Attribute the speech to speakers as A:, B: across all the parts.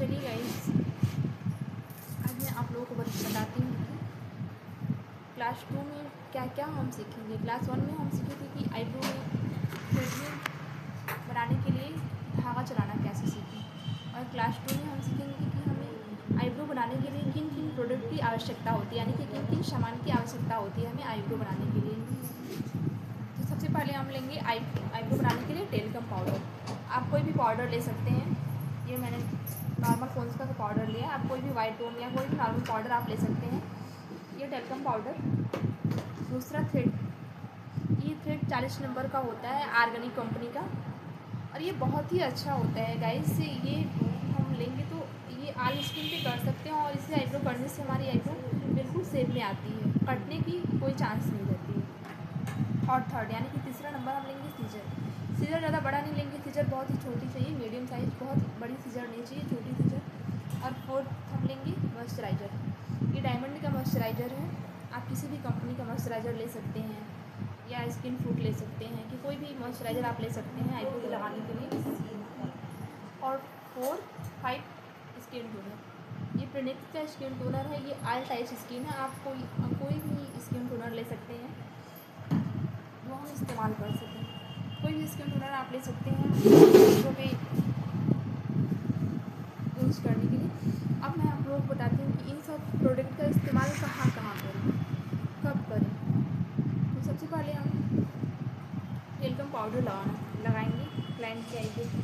A: चलिए गाइस, आज मैं आप लोगों को बताती हूँ कि क्लास 2 में क्या क्या हम सीखेंगे। क्लास 1 में हम सीखे थे कि आईब्रो में थ्रेडिंग बनाने के लिए धागा चलाना कैसे सीखें, और क्लास 2 में हम सीखेंगे कि हमें आईब्रो बनाने के लिए किन किन प्रोडक्ट की आवश्यकता होती है, यानी कि किन किन सामान की आवश्यकता होती है हमें आईब्रो बनाने के लिए। तो सबसे पहले हम लेंगे आईब्रो बनाने के लिए टेल्कम पाउडर। आप कोई भी पाउडर ले सकते हैं। ये मैंने नॉर्मल पॉन्ड्स का पाउडर लिया है। आप कोई भी वाइट टोन या कोई भी नॉर्मल पाउडर आप ले सकते हैं। ये टेल्कम पाउडर। दूसरा थ्रेड, ये थ्रेड 40 नंबर का होता है ऑर्गेनिक कंपनी का, और ये बहुत ही अच्छा होता है गाइस। ये हम लेंगे तो ये ऑल स्किन पे कर सकते हैं, और इसे आईब्रो करने से हमारी आईब्रो बिल्कुल शेप में आती है, कटने की कोई चांस नहीं रहती है। और थर्ड यानी कि तीसरा नंबर हम लेंगे सीजर। सीजर ज़्यादा बड़ा नहीं लेंगे, सीजर बहुत ही छोटी चाहिए, मीडियम साइज़, बहुत बड़ी सीजर नहीं चाहिए, छोटी सीजर। और फोर्थ हम लेंगे मॉइस्चराइज़र। ये डायमंड का मॉइस्चराइज़र है। आप किसी भी कंपनी का मॉइस्चराइज़र ले सकते हैं, या स्किन फूड ले सकते हैं, कि कोई भी मॉइस्चराइज़र आप ले सकते हैं आईब्रो को लगाने के लिए। और 4, 5 स्किन टोनर। ये प्रोनेक्स का स्किन टोनर है। ये ऑयल टाइप स्किन है। आप कोई भी स्किन टोनर ले सकते हैं जो हम इस्तेमाल कर सकें। कोई भी स्किन टोनर आप ले सकते हैं आईब्रो पे यूज़ करने के लिए। अब मैं आप लोगों को बताती हूँ कि इन सब प्रोडक्ट का इस्तेमाल कहाँ कहाँ करें, कब करें। तो सबसे पहले हम टेल्कम पाउडर लगाएंगे क्लाइंट के आईब्रो पे।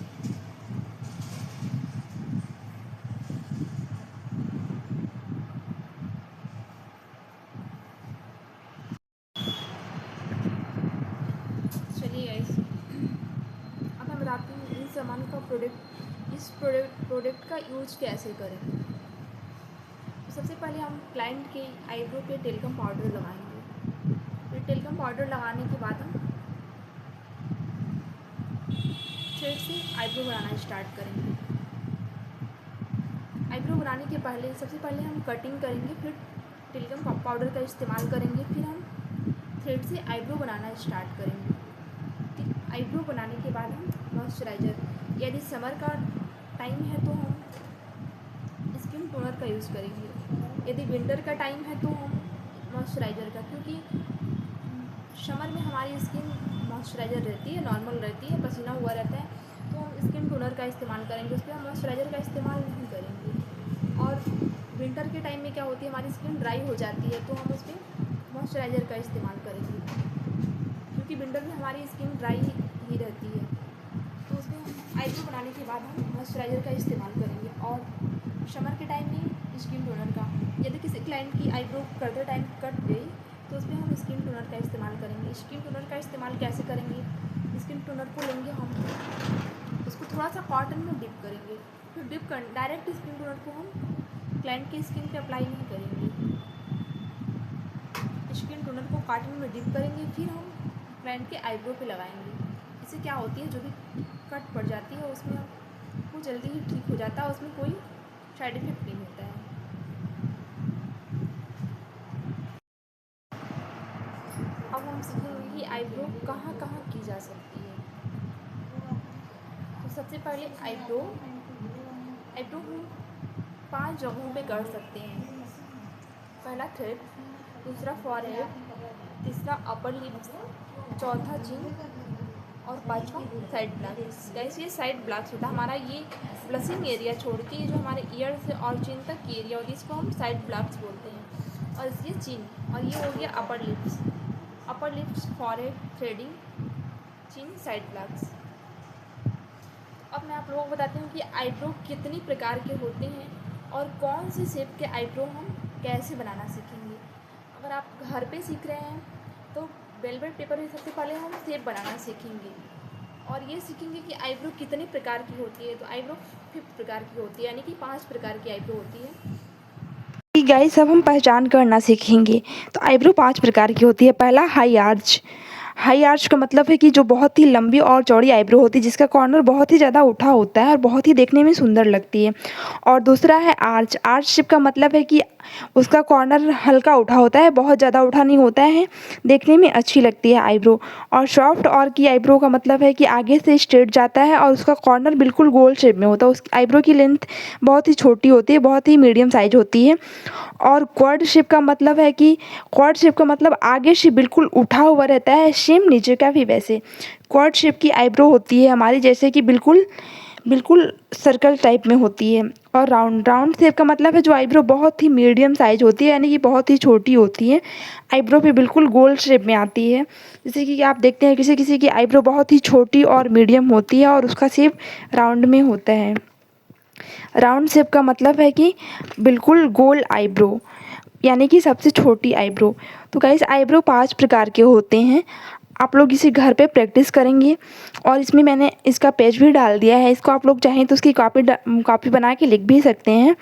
A: चलिए गाइस, अब मैं बताती हूँ इन सामान का इस प्रोडक्ट का यूज कैसे करें। तो सबसे पहले हम क्लाइंट के आईब्रो पे टेल्कम पाउडर लगाएंगे। फिर टेल्कम पाउडर लगाने के बाद हम थ्रेड से आईब्रो बनाना स्टार्ट करेंगे। आईब्रो बनाने के पहले सबसे पहले हम कटिंग करेंगे, फिर टेल्कम पाउडर का इस्तेमाल करेंगे, फिर हम थ्रेड से आईब्रो बनाना स्टार्ट करेंगे। फिर आईब्रो बनाने के बाद हम मॉइस्चराइज़र, यदि समर का टाइम है तो हम स्किन टोनर का यूज़ करेंगे, यदि विंटर का टाइम है तो हम मॉइस्चराइज़र का, क्योंकि समर में हमारी स्किन मॉइस्चराइज़र रहती है, नॉर्मल रहती है, पसीना हुआ रहता है, तो हम स्किन टोनर का इस्तेमाल करेंगे, उस पर हम मॉइस्चराइज़र का इस्तेमाल नहीं करेंगे। और विंटर के टाइम में क्या होती है, हमारी स्किन ड्राई हो जाती है, तो हम उस पर मॉइस्चराइज़र का इस्तेमाल करेंगे, क्योंकि विंटर में हमारी स्किन ड्राई ही रहती है। तो उसमें आईब्रो बनाने के बाद हम मॉइस्चराइज़र का इस्तेमाल करेंगे। और समर के टाइम में स्किन टोनर का, यदि किसी क्लाइंट की आईब्रो करते टाइम कट गई तो उसमें हम स्किन टोनर का इस्तेमाल करेंगे। स्किन टोनर का इस्तेमाल कैसे करेंगे, स्किन टोनर को लेंगे हम, उसको थोड़ा सा कॉटन में डिप करेंगे, फिर डायरेक्ट स्किन टोनर को हम क्लाइंट की स्किन पे अप्लाई नहीं करेंगे। स्किन टोनर को कॉटन में डिप करेंगे, फिर हम क्लाइंट के आईब्रो पे लगाएंगे। इससे क्या होती है, जो भी कट पड़ जाती है उसमें वो जल्दी ही ठीक हो जाता है, उसमें कोई साइड इफ़ेक्ट नहीं होता है। अब हम सीखेंगे कि आईब्रो कहाँ कहाँ की जा सकती है। तो सबसे पहले आईब्रो हम 5 जगहों पे कर सकते हैं। पहला थ्रेड, दूसरा फॉरहेड, तीसरा अपर लिप्स, चौथा चिन, और पाँचवा साइड ब्लैक्स। गाइस, ये साइड ब्लैक्स होता है हमारा, ये ब्लशिंग एरिया छोड़ के जो हमारे ईयर से और चिन तक की एरिया होती है, इसको हम साइड ब्लैक्स बोलते हैं। और ये चिन, और ये हो गया अपर लिप्स, फॉरहेड, थ्रेडिंग, चिन, साइड ब्लैक्स। अब मैं आप लोगों को बताती हूँ कि आईब्रो कितनी प्रकार के होते हैं, और कौन से शेप के आईब्रो हम कैसे बनाना सीखेंगे। अगर आप घर पे सीख रहे हैं तो वेलवेट पेपर में सबसे पहले हम शेप बनाना सीखेंगे, और ये सीखेंगे कि आईब्रो कितने प्रकार की होती है। तो आईब्रो 5 प्रकार की होती है, यानी कि 5 प्रकार की आईब्रो होती है।
B: गाइस, अब हम पहचान करना सीखेंगे। तो आईब्रो 5 प्रकार की होती है। पहला हाई आर्च का मतलब है कि जो बहुत ही लंबी और चौड़ी आईब्रो होती है, जिसका कॉर्नर बहुत ही ज़्यादा उठा होता है और बहुत ही देखने में सुंदर लगती है। और दूसरा है आर्च शेप का मतलब है कि उसका कॉर्नर हल्का उठा होता है, बहुत ज़्यादा उठा नहीं होता है, देखने में अच्छी लगती है आईब्रो। और सॉफ्ट और की आईब्रो का मतलब है कि आगे से स्ट्रेट जाता है और उसका कॉर्नर बिल्कुल गोल शेप में होता है। उस आईब्रो की लेंथ बहुत ही छोटी होती है, बहुत ही मीडियम साइज होती है। और क्वाड शेप का मतलब है कि क्वाड शेप का मतलब आगे से बिल्कुल उठा हुआ रहता है, सेम नीचे का भी वैसे। क्वाड शेप की आईब्रो होती है हमारी जैसे कि बिल्कुल बिल्कुल सर्कल टाइप में होती है। और राउंड शेप का मतलब है जो आईब्रो बहुत ही मीडियम साइज होती है, यानी कि बहुत ही छोटी होती है, आईब्रो पे बिल्कुल गोल शेप में आती है। जैसे कि आप देखते हैं किसी किसी की आईब्रो बहुत ही छोटी और मीडियम होती है और उसका शेप राउंड में होता है। राउंड शेप का मतलब है कि बिल्कुल गोल आईब्रो, यानी कि सबसे छोटी आईब्रो। तो गाइस आईब्रो 5 प्रकार के होते हैं। आप लोग इसे घर पे प्रैक्टिस करेंगे और इसमें मैंने इसका पेज भी डाल दिया है, इसको आप लोग चाहें तो उसकी कॉपी बना के लिख भी सकते हैं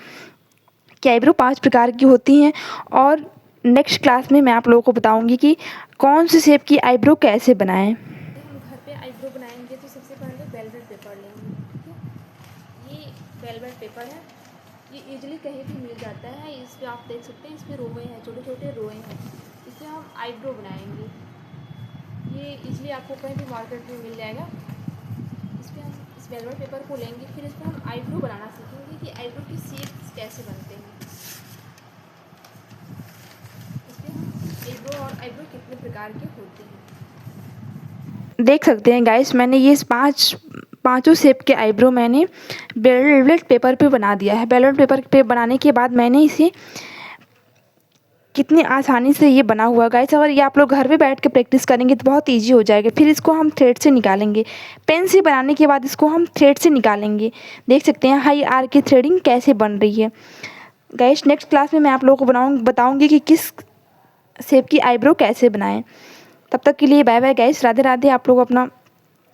B: कि आईब्रो 5 प्रकार की होती हैं। और नेक्स्ट क्लास में मैं आप लोगों को बताऊंगी कि कौन सी शेप की आईब्रो कैसे बनाएं।
A: हम घर पे आईब्रो बनाएंगे तो सबसे पहले वेलवेट पेपर लेंगे, ठीक है। ये वेलवेट पेपर है, ये इजीली कहीं भी मिल जाता है। इस पर आप देख सकते हैं, इस पर रोए हैं, छोटे छोटे रोए हैं। इससे हम आईब्रो बनाएंगे। ये इजीली आपको कहीं भी मार्केट में मिल जाएगा। इस पर हम इस वेलवेट पेपर को लेंगे, फिर इस पर हम आईब्रो बनाना सीखेंगे कि आईब्रो की शेप्स कैसे बनते हैं। इस पर हम आईब्रो और आईब्रो कितने प्रकार के होते हैं
B: देख सकते हैं गाइस, मैंने ये पाँचों शेप के आईब्रो मैंने वेलवेट पेपर पे बना दिया है। वेलवेट पेपर पे बनाने के बाद मैंने इसे कितनी आसानी से ये बना हुआ गाइस, अगर ये आप लोग घर पे बैठ के प्रैक्टिस करेंगे तो बहुत इजी हो जाएगा। फिर इसको हम थ्रेड से निकालेंगे, पेन से बनाने के बाद इसको हम थ्रेड से निकालेंगे। देख सकते हैं हाई आर की थ्रेडिंग कैसे बन रही है। गाइस नेक्स्ट क्लास में मैं आप लोगों को बताऊँगी कि किस शेप की आईब्रो कैसे बनाएं। तब तक के लिए bye bye guys, Radhe Radhe. आप लोग अपना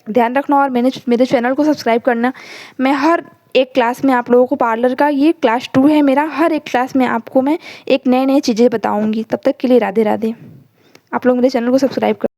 B: ध्यान रखना और मेरे चैनल को सब्सक्राइब करना। मैं हर एक क्लास में आप लोगों को पार्लर का, ये क्लास 2 है मेरा, हर एक क्लास में आपको मैं एक नए नए चीज़ें बताऊंगी। तब तक के लिए राधे राधे। आप लोग मेरे चैनल को सब्सक्राइब कर